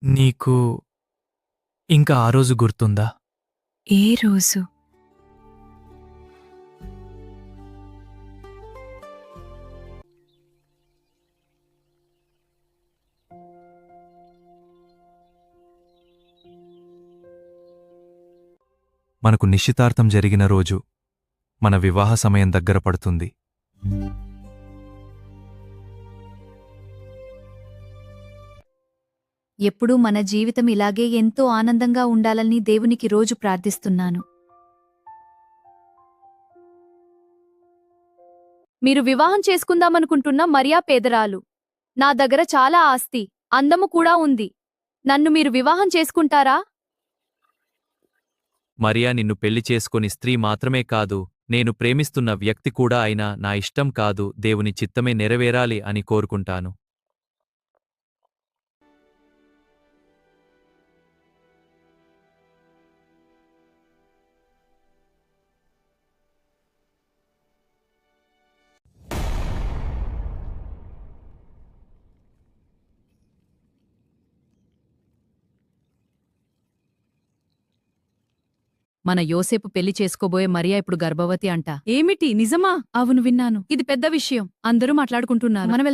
నీకు ఇంకా ఆ రోజు గుర్తుందా? ఏ రోజు? మనకు నిశ్చితార్థం జరిగిన రోజు. మన వివాహ సమయం దగ్గర పడుతుంది. ఎప్పుడూ మన జీవితం ఇలాగే ఎంతో ఆనందంగా ఉండాలని దేవునికి రోజు ప్రార్థిస్తున్నాను. మీరు వివాహం చేసుకుందామనుకుంటున్న మరియా పేదరాలు. నా దగ్గర చాలా ఆస్తి, అందము కూడా ఉంది. నన్ను మీరు వివాహం చేసుకుంటారా? మరియా నిన్ను పెళ్లి చేసుకొని స్త్రీ మాత్రమే కాదు, నేను ప్రేమిస్తున్న వ్యక్తి కూడా అయినా నా ఇష్టం కాదు, దేవుని చిత్తమే నెరవేరాలి అని కోరుకుంటాను. మన యోసేపు పెళ్లి చేసుకోబోయే మరియా ఇప్పుడు గర్భవతి అంట. ఏమిటి, నిజమా? అవును, విన్నాను. ఇది పెద్ద విషయం. అందరూ మాట్లాడుకుంటున్నారు. మనం